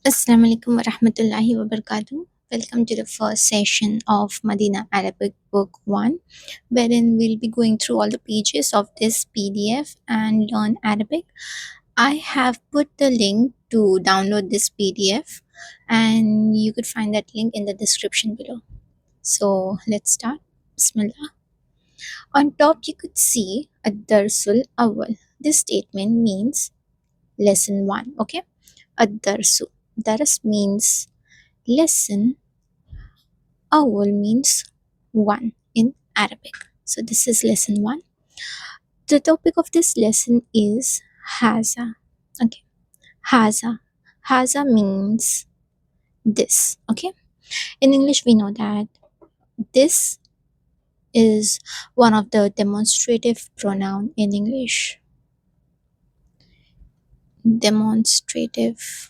Assalamualaikum warahmatullahi wabarakatuh. Welcome to the first session of Madina Arabic Book 1, wherein we'll be going through all the pages of this PDF and learn Arabic. I have put the link to download this PDF, and you could find that link in the description below. So let's start. Bismillah. On top, you could see Ad-Darsul Awwal. This statement means lesson 1. Okay? Ad-Darsu. Daras means lesson. Awal means one in Arabic. So this is lesson 1. The topic of this lesson is Haza. Okay. Haza. Haza means this. Okay. In English, we know that this is one of the demonstrative pronoun in English. Demonstrative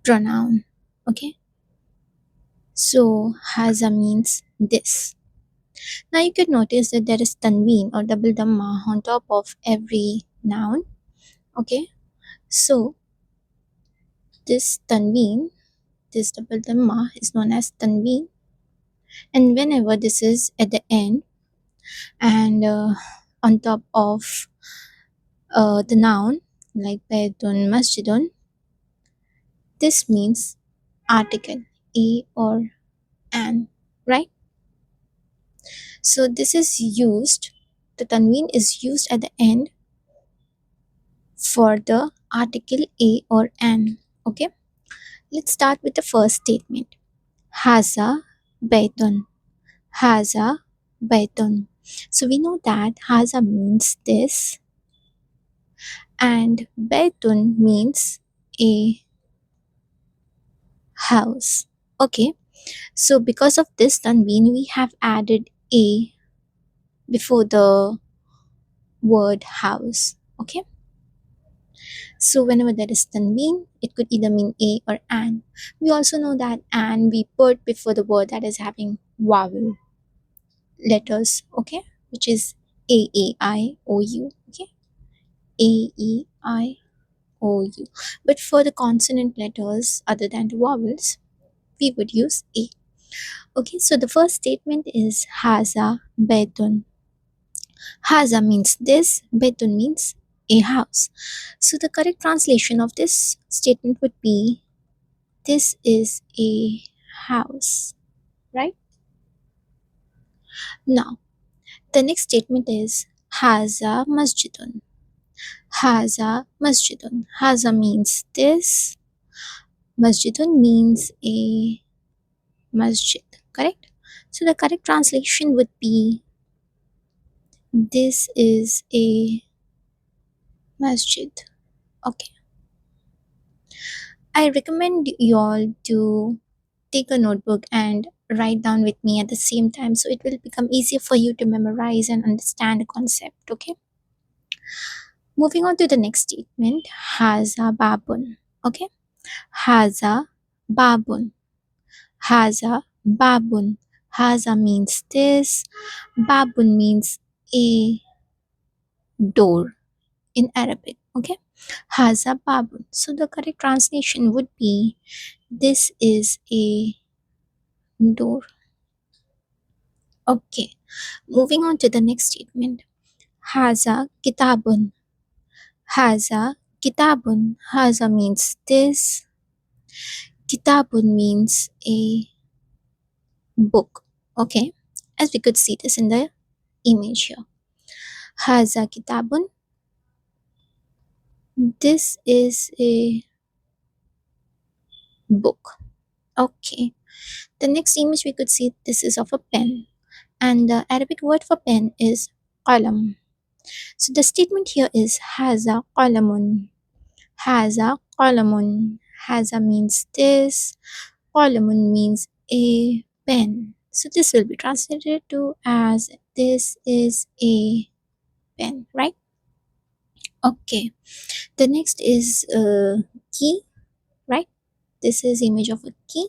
pronoun. Okay. So Haza means this. Now you could notice that there is tanween or double dhamma on top of every noun. Okay. So this tanween, this double dhamma is known as tanween. And whenever this is at the end and on top of the noun like baytun, masjidun, this means article, a or an, right? So this is used, the tanween is used at the end for the article a or an. Okay, let's start with the first statement. Haza baytun. Haza baytun. So we know that haza means this and baytun means a house. Okay, so because of this tanween we have added a before the word house. Okay, so whenever there is tanween, it could either mean a or an. We also know that an we put before the word that is having vowel letters, okay, which is a, I, O, U. Okay, a, E, I, O, U. But for the consonant letters other than the vowels, we would use a. Okay, so the first statement is haza betun. Haza means this, betun means a house. So the correct translation of this statement would be this is a house, right? Now, the next statement is haza masjidun. Haza masjidun. Haza means this. Masjidun means a masjid, correct? So the correct translation would be this is a masjid. Okay. I recommend you all to take a notebook and write down with me at the same time so it will become easier for you to memorize and understand the concept. Okay. Moving on to the next statement, haza babun. Okay. Haza babun. Haza babun. Haza means this. Babun means a door in Arabic. Okay. Haza babun. So the correct translation would be this is a door. Okay. Moving on to the next statement. Haza kitabun. Haza kitabun. Haza means this. Kitabun means a book. Okay. As we could see this in the image here. Haza kitabun. This is a book. Okay. The next image we could see this is of a pen. And the Arabic word for pen is qalam. So the statement here is haza qalamun. Haza qalamun. Haza means this. Qalamun means a pen. So this will be translated to as this is a pen, right? Okay. The next is key, right? This is image of a key.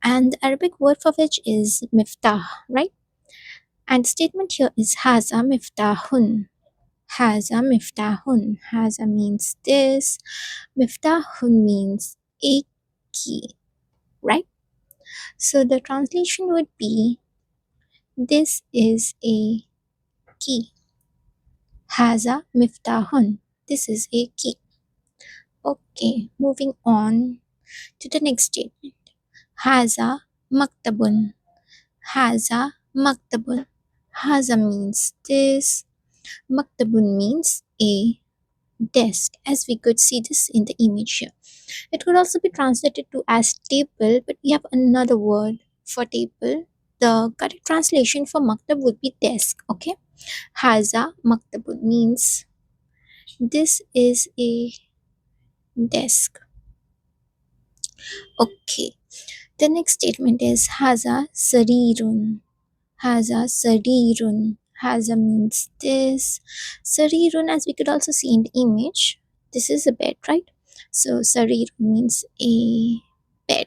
And the Arabic word for which is miftah, right? And statement here is haza miftahun. Haza miftahun. Haza means this. Miftahun means a key, right? So the translation would be this is a key. Haza miftahun. This is a key. Okay, moving on to the next statement. Haza maktabun. Haza maktabun. Haza means this. Maktabun means a desk, as we could see this in the image here. It could also be translated to as table, but we have another word for table. The correct translation for maktab would be desk. Okay, haza maktabun means this is a desk. Okay, the next statement is haza sarirun. Haza sarirun. Haza means this. Sarirun, as we could also see in the image, this is a bed, right? So sarirun means a bed.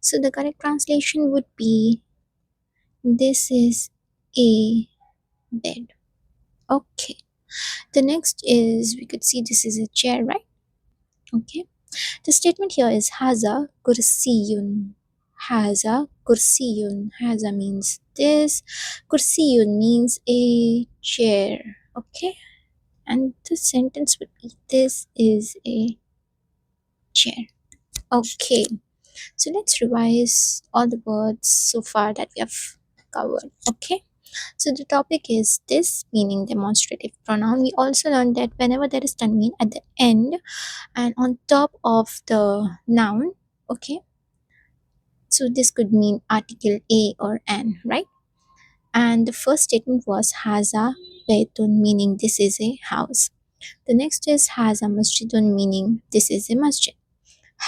So the correct translation would be this is a bed. Okay. The next is we could see this is a chair, right? Okay. The statement here is haza kursiyun. Haza kursiyun. Haza means this. Kursiyun means a chair. Okay. And the sentence would be this is a chair. Okay. So let's revise all the words so far that we have covered. Okay. So the topic is this, meaning demonstrative pronoun. We also learned that whenever there is tanween at the end and on top of the noun, okay, so this could mean article a or an, right? And the first statement was haza baytun, meaning this is a house. The next is haza masjidun, meaning this is a masjid.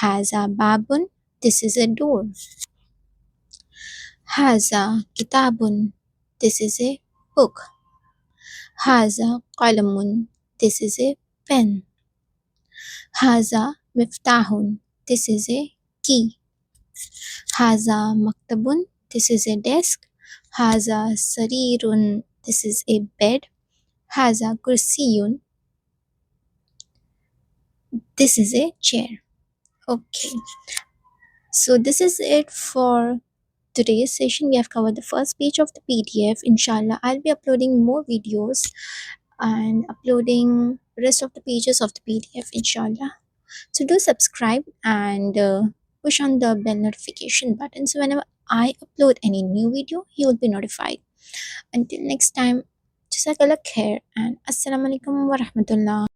Haza babun, this is a door. Haza kitabun, this is a book. Haza qalamun, this is a pen. Haza miftahun, this is a key. Haza maktabun, this is a desk. Haza sarirun, this is a bed. Haza kursiyun, this is a chair. Okay, so this is it for today's session. We have covered the first page of the PDF. Inshallah, I'll be uploading more videos and uploading rest of the pages of the PDF, inshallah. So do subscribe and push on the bell notification button, so whenever I upload any new video, you will be notified. Until next time, Jazakallah khair and Assalamualaikum warahmatullah.